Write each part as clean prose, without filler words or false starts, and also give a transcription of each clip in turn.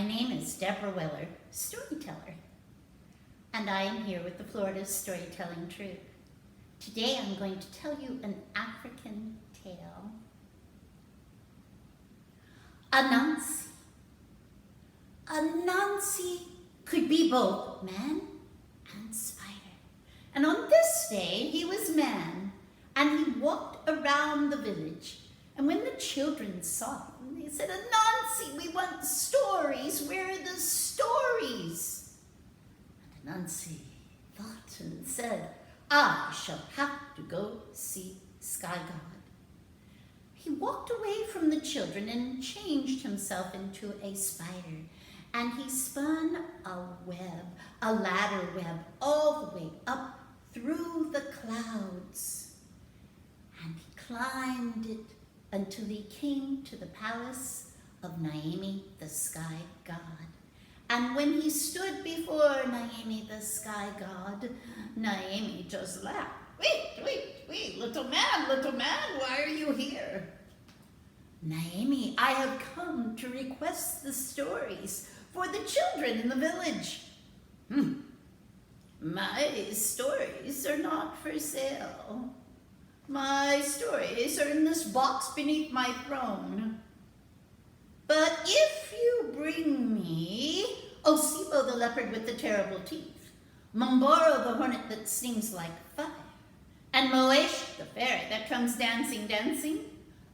My name is Debra Weller, Storyteller, and I am here with the Florida Storytelling Troupe. Today I'm going to tell you an African tale. Anansi. Anansi could be both man and spider. And on this day he was man, and he walked around the village. And when the children saw him, they said, "Anansi, we want stories. Where are the stories?" And Anansi thought and said, "I shall have to go see Sky God." He walked away from the children and changed himself into a spider. And he spun a web, a ladder web, all the way up through the clouds. And he climbed it until he came to the palace of Naimi, the Sky God. And when he stood before Naimi, the Sky God, Naimi just laughed. Wait, little man, why are you here?" "Naimi, I have come to request the stories for the children in the village." "My stories are not for sale. My stories are in this box beneath my throne. But if you bring me Osipo the leopard with the terrible teeth, Momboro the hornet that stings like fire, and Moesh the fairy that comes dancing,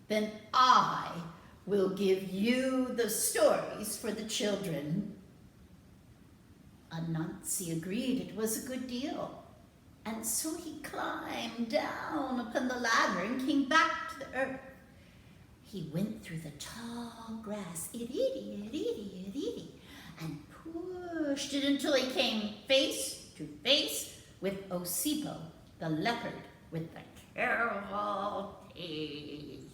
then I will give you the stories for the children." Anansi agreed it was a good deal. And so he climbed down upon the ladder and came back to the earth. He went through the tall grass, and pushed it until he came face to face with Osipo, the leopard with the terrible teeth.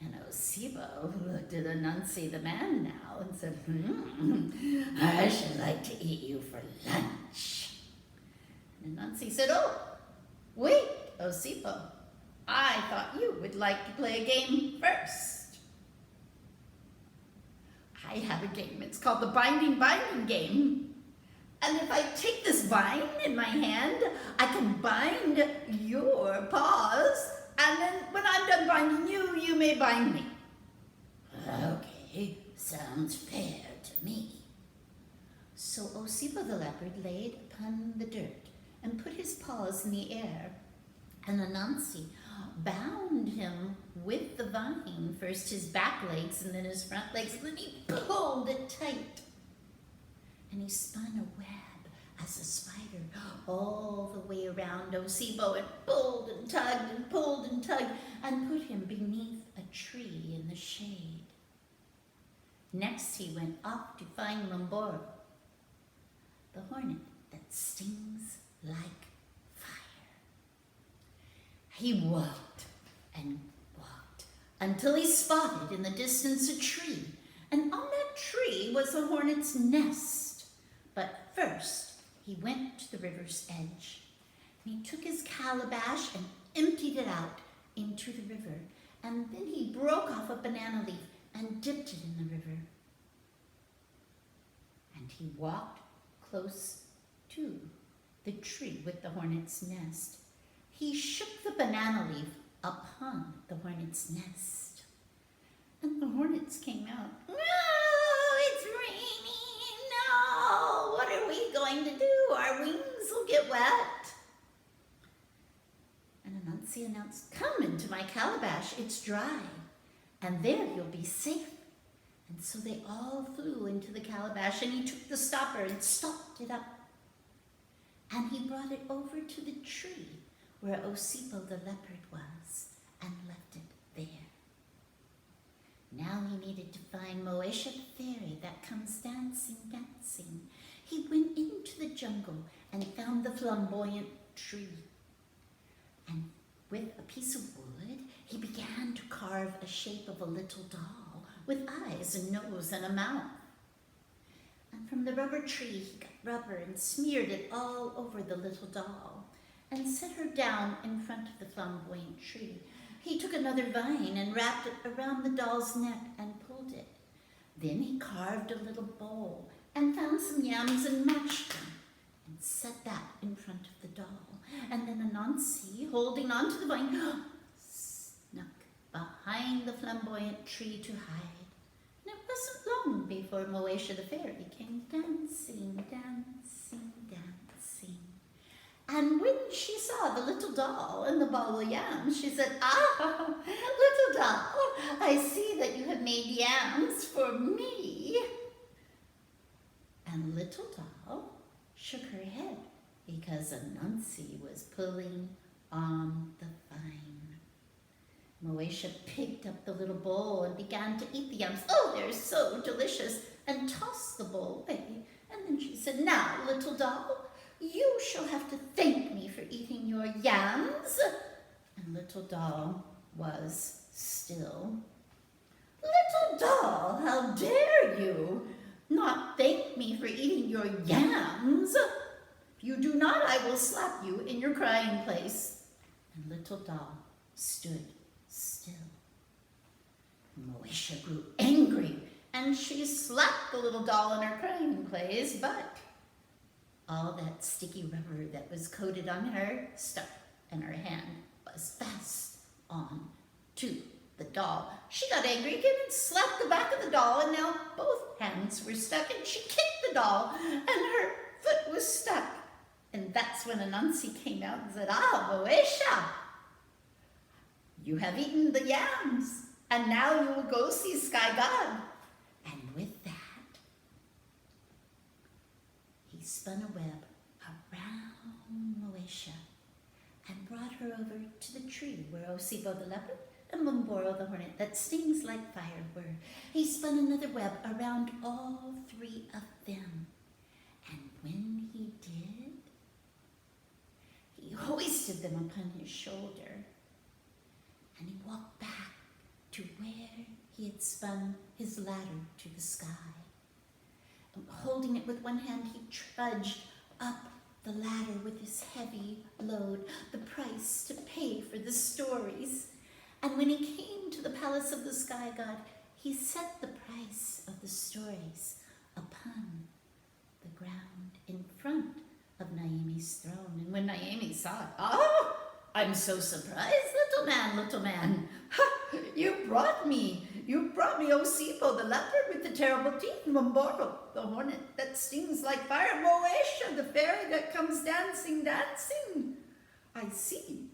And Osipo looked at Anansi the man now and said, "I should like to eat you for lunch." And Anansi said, "Oh, wait, Osipo, I thought you would like to play a game first." "I have a game. It's called the binding game. And if I take this vine in my hand, I can bind your paws, and then when I'm done binding you, you may bind me." "Okay, sounds fair to me." So Osipo the leopard laid upon the dirt and put his paws in the air, and Anansi bound him with the vine, first his back legs and then his front legs, and then he pulled it tight. And he spun a web as a spider all the way around Osipo and pulled and tugged and pulled and tugged and put him beneath a tree in the shade. Next he went off to find Momboro, the hornet that stings like fire. He walked and walked until he spotted in the distance a tree, and on that tree was a hornet's nest. But first he went to the river's edge, and he took his calabash and emptied it out into the river, and then he broke off a banana leaf and dipped it in the river. And he walked close to the tree with the hornet's nest. He shook the banana leaf upon the hornet's nest, and the hornets came out. "No, it's raining. No, what are we going to do? Our wings will get wet." And Anansi announced, "Come into my calabash. It's dry, and there you'll be safe." And so they all flew into the calabash, and he took the stopper and stopped it up. And he brought it over to the tree where Osipo the leopard was, and left it there. Now he needed to find Moesha the fairy that comes dancing. He went into the jungle and found the flamboyant tree. And with a piece of wood, he began to carve a shape of a little doll with eyes and nose and a mouth. And from the rubber tree, he got rubber and smeared it all over the little doll and set her down in front of the flamboyant tree. He took another vine and wrapped it around the doll's neck and pulled it. Then he carved a little bowl and found some yams and mashed them and set that in front of the doll. And then Anansi, holding onto the vine, snuck behind the flamboyant tree to hide. And it wasn't long before Moesha the fairy came dancing, dancing, dancing. And when she saw the little doll and the bowl of yams, she said, "Ah, little doll, I see that you have made yams for me." And little doll shook her head because Anansi was pulling on the vine. Moesha picked up the little bowl and began to eat the yams. Oh, they're so delicious, and tossed the bowl away. And then she said, "Now, little doll, you shall have to thank me for eating your yams." And little doll was still. "Little doll, how dare you not thank me for eating your yams? If you do not, I will slap you in your crying place." And little doll stood still. Moesha grew angry, and she slapped the little doll in her crying place, but all that sticky rubber that was coated on her stuck, and her hand was fast on to the doll. She got angry again and slapped the back of the doll, and now both hands were stuck, and she kicked the doll, and her foot was stuck. And that's when Anansi came out and said, "Ah, Moesha, you have eaten the yams, and now you will go see Sky God." And with that, he spun a web around Moesha and brought her over to the tree where Osipo the leopard and Mumboro the hornet that stings like fire were. He spun another web around all three of them. And when he did, he hoisted them upon his shoulder, and he walked back to where he had spun his ladder to the sky. And holding it with one hand, he trudged up the ladder with his heavy load, the price to pay for the stories. And when he came to the palace of the Sky God, he set the price of the stories upon the ground in front of Naimi's throne. And when Naimi saw it, "Oh, I'm so surprised, little man. Ha, you brought me Osipo the leopard with the terrible teeth, Mumboro the hornet that stings like fire, Moesha the fairy that comes dancing, dancing. I see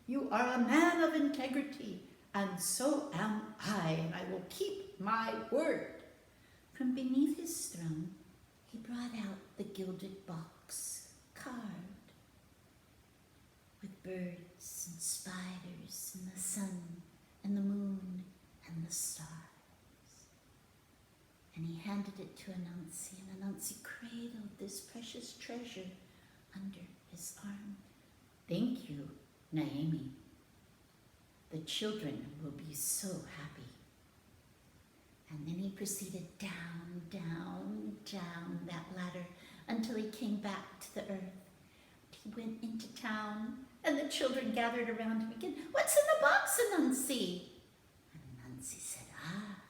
you are a man of integrity, and so am I, and I will keep my word." From beneath his throne, he brought out the gilded box, carved with birds and spiders and the sun and the moon and the stars. And he handed it to Anansi, and Anansi cradled this precious treasure under his arm. "Thank you, Naimi. The children will be so happy." And then he proceeded down, down, down that ladder until he came back to the earth. He went into town, and the children gathered around him again. "What's in the box, Anansi?" And Anansi said, "Ah,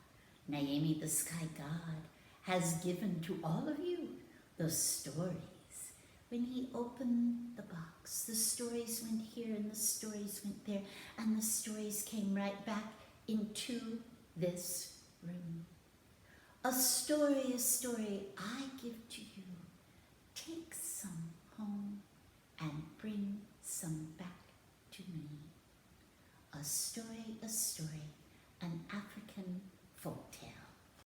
Naimi, the Sky God, has given to all of you the stories. When he opened the box, the stories went here and the stories went there, and the stories came right back into this room. A story I give to you. Take some home and bring some back to me. A story, an African folktale."